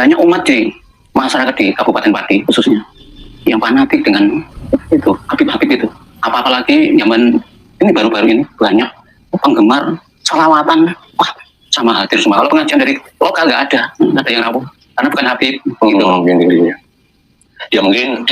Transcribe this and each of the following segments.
banyak umat di masyarakat di Kabupaten Pati khususnya yang fanatik dengan itu Habib itu. Apalagi zaman ini baru-baru ini banyak penggemar salawatan, wah sama hadir semua. Kalau pengajian dari lokal nggak ada yang aku, karena bukan Habib. Gitu. Ya mungkin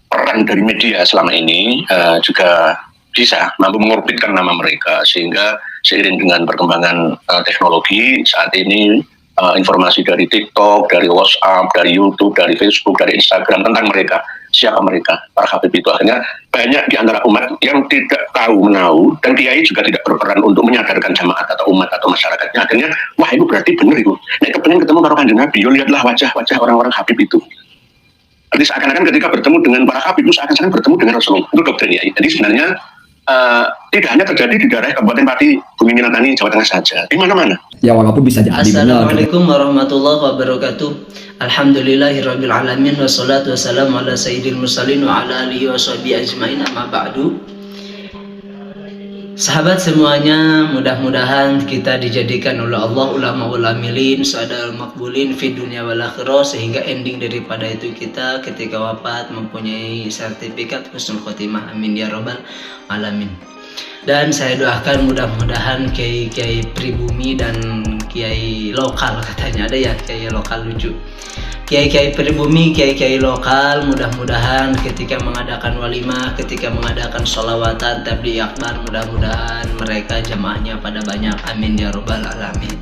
peran dari media selama ini juga bisa mampu mengorbitkan nama mereka, sehingga seiring dengan perkembangan teknologi saat ini informasi dari TikTok, dari WhatsApp, dari YouTube, dari Facebook, dari Instagram tentang mereka, siapa mereka, para Habib itu, akhirnya banyak di antara umat yang tidak tahu menahu, dan kiai juga tidak berperan untuk menyadarkan jamaat atau umat atau masyarakatnya. Akhirnya wah itu berarti benar itu, nek kepengen ketemu karo Kanjeng Nabi, yo lihatlah wajah-wajah orang-orang Habib itu. Jadi seakan-akan ketika bertemu dengan para Habib itu seakan-akan bertemu dengan Rasulullah. Itu doktrin ya. Jadi sebenarnya tidak hanya terjadi di daerah Kabupaten Pati, Bumi Minangkabau, Jawa Tengah saja, di mana-mana. Ya walaupun bisa jadi. Assalamualaikum warahmatullahi wabarakatuh. Alhamdulillahirabbil alamin wassalatu wassalamu ala sayyidil mursalin wa ala alihi washabihi ajmain, amma ba'du. Sahabat semuanya, mudah-mudahan kita dijadikan oleh Allah ulamaul amilin, sadal makbulin fi dunya wal akhirah, sehingga ending daripada itu kita ketika wafat mempunyai sertifikat husnul khotimah. Amin ya rabbal alamin. Dan saya doakan mudah-mudahan kiai-kiai pribumi dan kiai lokal, katanya ada ya kiai lokal lucu. Kiai-kiai pribumi, kiai-kiai lokal, mudah-mudahan ketika mengadakan walimah, ketika mengadakan sholawatan, tabligh akbar, mudah-mudahan mereka jamaahnya pada banyak. Amin ya rabbal alamin.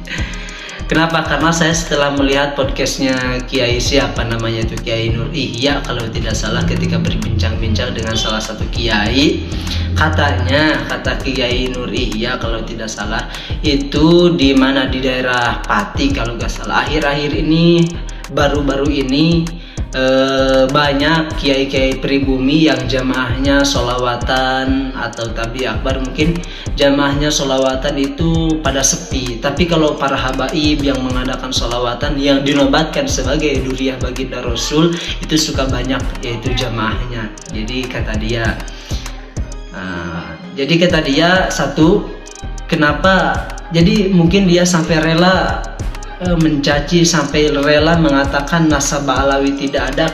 Kenapa? Karena saya setelah melihat podcastnya Kiai siapa namanya itu, Kiai Nur Ihya kalau tidak salah, ketika berbincang-bincang dengan salah satu kiai, kata Kiai Nur Ihya kalau tidak salah itu di mana, di daerah Pati kalau nggak salah. Akhir-akhir ini, baru-baru ini banyak kiai-kiai pribumi yang jamaahnya sholawatan atau tabligh akbar, mungkin jamaahnya sholawatan itu pada sepi. Tapi kalau para habaib yang mengadakan sholawatan yang dinobatkan sebagai duriah baginda Rasul itu suka banyak, yaitu jamaahnya. Jadi kata dia satu, kenapa? Jadi mungkin dia sampai rela mencaci, sampai rela mengatakan nasabah alawi tidak ada,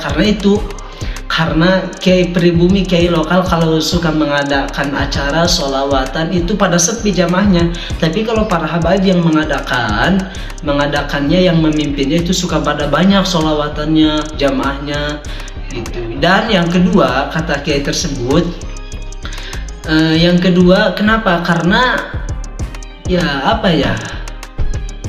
karena kiai pribumi, kiai lokal kalau suka mengadakan acara sholawatan itu pada sepi jamaahnya. Tapi kalau para habaib yang mengadakannya, yang memimpinnya itu suka pada banyak sholawatannya, jamaahnya gitu. Dan yang kedua, kata kiai tersebut, kenapa? Karena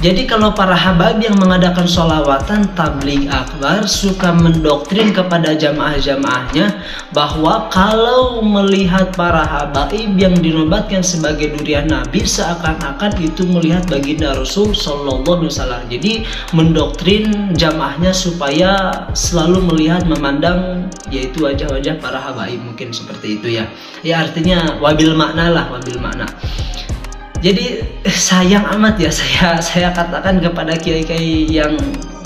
jadi kalau para habaib yang mengadakan sholawatan tabligh akbar suka mendoktrin kepada jamaah-jamaahnya bahwa kalau melihat para habaib yang dinobatkan sebagai duriah Nabi, seakan-akan itu melihat baginda Rasul Sallallahu Alaihi Wasallam. Jadi mendoktrin jamaahnya supaya selalu melihat, memandang yaitu wajah-wajah para habaib, mungkin seperti itu ya. Ya artinya wabil makna. Jadi sayang amat ya, saya katakan kepada kiai-kiai yang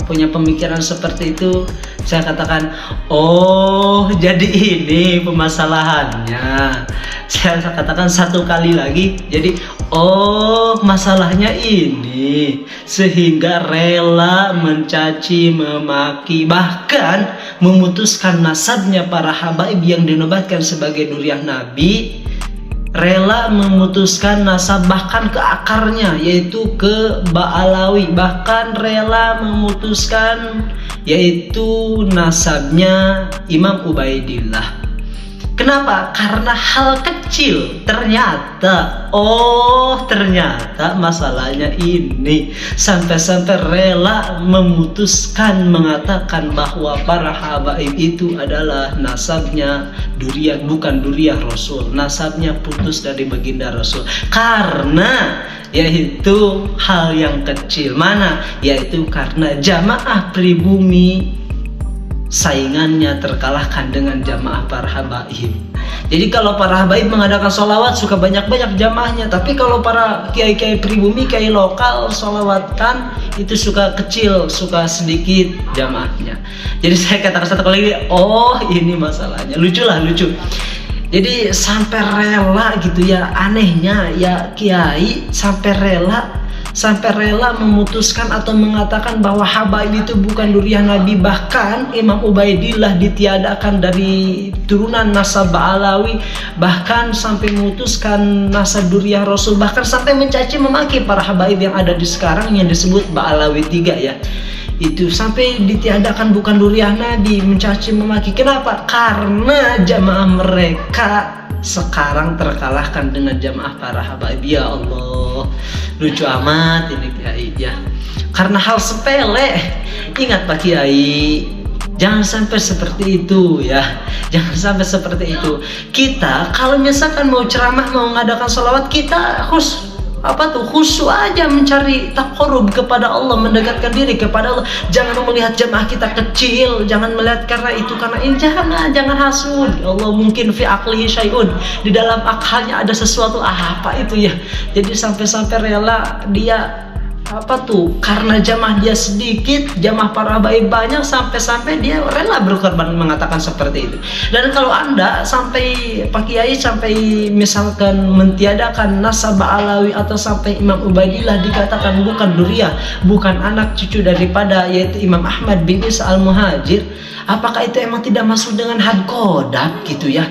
punya pemikiran seperti itu, saya katakan, oh jadi ini pemasalahannya. Saya katakan satu kali lagi, jadi oh masalahnya ini, sehingga rela mencaci, memaki, bahkan memutuskan nasabnya para habaib yang dinobatkan sebagai duriah Nabi, rela memutuskan nasab bahkan ke akarnya, yaitu ke Ba'alawi, bahkan rela memutuskan yaitu nasabnya Imam Ubaidillah. Kenapa? Karena hal kecil. Ternyata masalahnya ini, sampai-sampai rela memutuskan mengatakan bahwa para habaib itu adalah nasabnya duriah, bukan duriah Rasul, nasabnya putus dari baginda Rasul. Karena yaitu hal yang kecil. Mana? Yaitu karena jamaah pribumi saingannya terkalahkan dengan jamaah para habaib. Jadi kalau para habaib mengadakan sholawat suka banyak-banyak jamaahnya, tapi kalau para kiai-kiai pribumi, kiai lokal sholawatan itu suka kecil, suka sedikit jamaahnya. Jadi saya katakan satu kali, oh ini masalahnya. Lucu. Jadi sampai rela gitu ya, anehnya ya kiai sampai rela sampai rela memutuskan atau mengatakan bahwa Habaib itu bukan duriah Nabi. Bahkan Imam Ubaidillah ditiadakan dari turunan nasab Ba'alawi, bahkan sampai memutuskan nasab duriah Rasul, bahkan sampai mencaci memaki para Habaib yang ada di sekarang yang disebut Ba'alawi 3 ya. Itu sampai ditiadakan bukan duriah Nabi, mencaci memaki. Kenapa? Karena jamaah mereka sekarang terkalahkan dengan jamaah para Habaib. Ya Allah, lucu amat ini Kiai ya. Karena hal sepele. Ingat Pak Kiai, jangan sampai seperti itu ya. Jangan sampai seperti itu. Kita kalau misalkan mau ceramah, mau mengadakan sholawat, kita khusyuk aja mencari taqarrub kepada Allah, mendekatkan diri kepada Allah. Jangan melihat jamaah kita kecil, jangan melihat karena itu karena ini, jangan hasud. Ya Allah, mungkin fi aqlihi syai'un, di dalam akalnya ada sesuatu apa itu ya. Jadi sampai-sampai rela dia karena jamaah dia sedikit, jamaah para Habaib banyak, sampai-sampai dia rela berkorban mengatakan seperti itu. Dan kalau Anda sampai Pak Kiai sampai misalkan mentiadakan nasab Ba'alawi atau sampai Imam Ubaidillah dikatakan bukan duriah, bukan anak cucu daripada yaitu Imam Ahmad bin Isa al-Muhajir, apakah itu emang tidak masuk dengan had qodab gitu ya?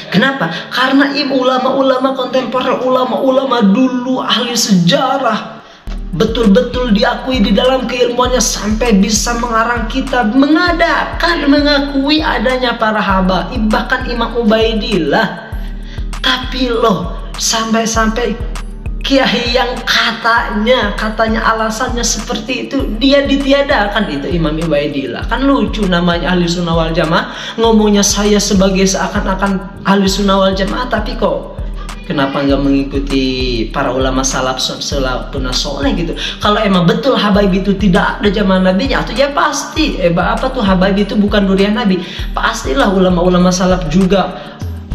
Kenapa? Karena ulama-ulama kontemporer, ulama-ulama dulu, ahli sejarah, betul-betul diakui di dalam keilmuannya sampai bisa mengarang kitab, mengakui adanya para Habaib, bahkan Imam Ubaidillah. Tapi loh, sampai-sampai kiai yang katanya alasannya seperti itu, dia ditiadakan, itu Imam Ubaidillah. Kan lucu, namanya ahli sunnah wal jamaah, ngomongnya saya sebagai seakan-akan ahli sunnah wal jamaah, tapi kok kenapa nggak mengikuti para ulama salaf salafun soleh gitu? Kalau emang betul Habaib itu tidak ada zaman Nabinya, atau ya pasti Habaib itu bukan duriah Nabi, pastilah ulama-ulama salaf juga,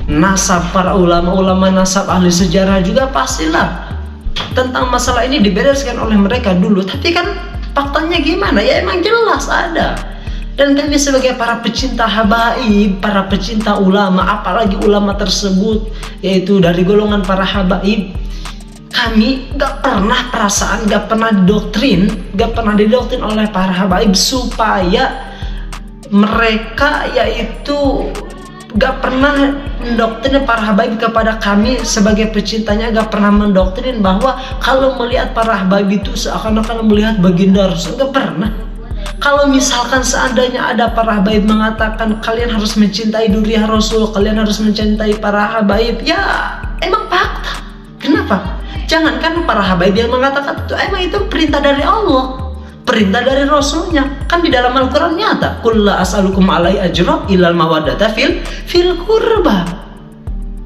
nasab para ulama-ulama nasab ahli sejarah juga pastilah tentang masalah ini dibereskan oleh mereka dulu. Tapi kan faktanya gimana? Ya emang jelas ada. Dan kami sebagai para pecinta Habaib, para pecinta ulama, apalagi ulama tersebut yaitu dari golongan para Habaib, kami gak pernah didoktrin oleh para Habaib supaya mereka yaitu gak pernah mendoktrin para Habaib kepada kami sebagai pecintanya, gak pernah mendoktrin bahwa kalau melihat para Habaib itu seakan-akan melihat baginda Rasul, gak pernah. Kalau misalkan seandainya ada para Habaib mengatakan kalian harus mencintai duriah Rasul, kalian harus mencintai para Habaib, ya emang fakta. Kenapa? Jangankan para Habaib yang mengatakan itu, emang itu perintah dari Allah, perintah dari Rasulnya. Kan di dalam Al-Quran nyata, qul la as'alukum alaihi ajra illal mawaddata fil qurba.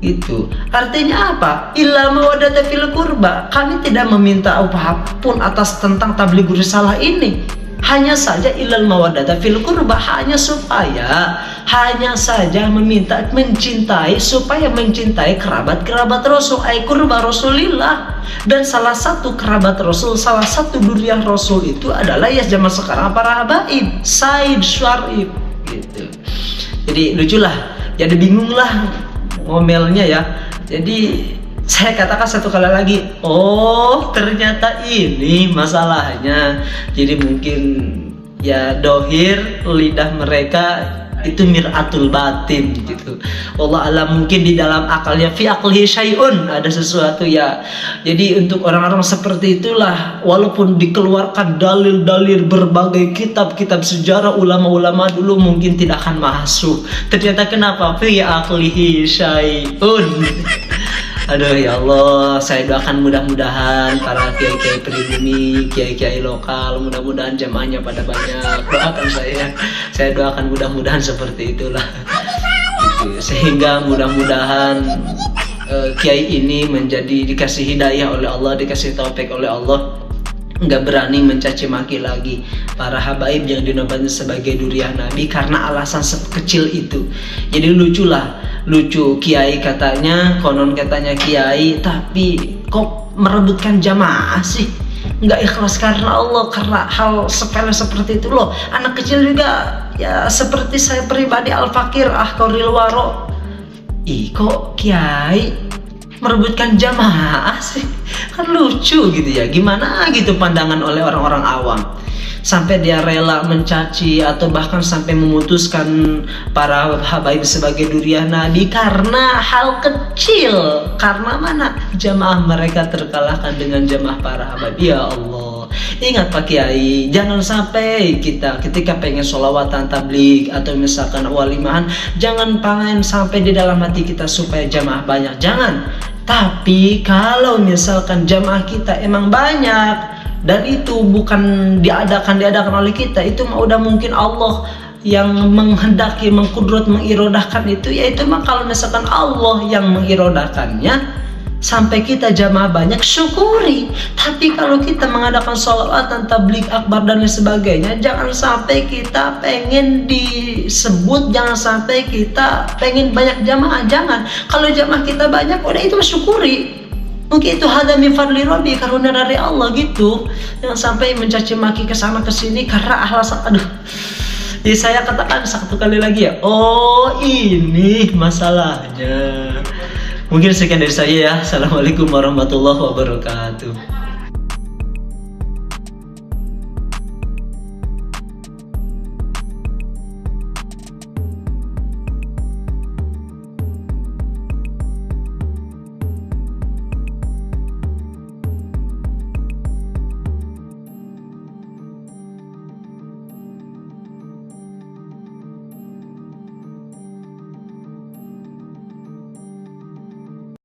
Itu artinya apa? Illal mawaddata fil qurba. Kami tidak meminta apapun atas tentang tabligh risalah ini. Hanya saja ilal mawaddata fil qurba, hanya saja mencintai kerabat Rasul, ai qurba Rasulillah. Dan salah satu kerabat Rasul, salah satu duriah Rasul itu adalah ya zaman sekarang para Habaib, Said Syarif gitu. Jadi luculah, jadi bingunglah ngomelnya ya. Jadi saya katakan satu kali lagi, oh ternyata ini masalahnya. Jadi mungkin ya dohir lidah mereka itu mir'atul batin gitu. Allah alam, mungkin di dalam akalnya fi aqlihi syai'un, ada sesuatu ya. Jadi untuk orang-orang seperti itulah, walaupun dikeluarkan dalil-dalil berbagai kitab-kitab sejarah ulama-ulama dulu, mungkin tidak akan masuk. Ternyata kenapa? Fi aqlihi syai'un. Aduh ya Allah, saya doakan mudah-mudahan para kiai-kiai pribumi, kiai-kiai lokal, mudah-mudahan jamaahnya pada banyak. Doakan saya doakan mudah-mudahan seperti itulah. Gitu. Sehingga mudah-mudahan kiai ini dikasih hidayah oleh Allah, dikasih taufik oleh Allah, nggak berani mencaci maki lagi para Habaib yang dinobatkan sebagai duriah Nabi karena alasan kecil itu. Jadi lucu kiai konon katanya kiai, tapi kok merebutkan jamaah sih, nggak ikhlas karena Allah, karena hal sepele seperti itu loh. Anak kecil juga ya seperti saya pribadi, al-fakir ahqaril waro. Kok kiai merebutkan jamaah sih? Kan lucu gitu ya. Gimana gitu pandangan oleh orang-orang awam, sampai dia rela mencaci atau bahkan sampai memutuskan para habaib sebagai durian Nabi karena hal kecil. Karena mana? Jamaah mereka terkalahkan dengan jamaah para habaib. Ya Allah, ingat Pak Kiai, jangan sampai kita ketika pengen sholawatan tabligh atau misalkan walimahan, jangan pengen sampai di dalam hati kita supaya jamaah banyak, jangan. Tapi kalau misalkan jamaah kita emang banyak dan itu bukan diadakan oleh kita, itu mah udah mungkin Allah yang menghendaki, mengkudrat, mengirodahkan itu, yaitu mah kalau misalkan Allah yang mengirodahkannya sampai kita jamaah banyak, syukuri. Tapi kalau kita mengadakan sholawatan, tabligh akbar dan lain sebagainya, jangan sampai kita pengen disebut, jangan sampai kita pengen banyak jamaah, jangan. Kalau jamaah kita banyak, udah itu syukuri. Mungkin itu hada min fadli rabbi, karunia dari Allah gitu. Jangan sampai mencaci maki ke sana ke sini karena alasan aduh. Jadi saya katakan satu kali lagi ya. Oh, ini masalahnya. Mungkin sekian dari saya ya. Assalamualaikum warahmatullahi wabarakatuh.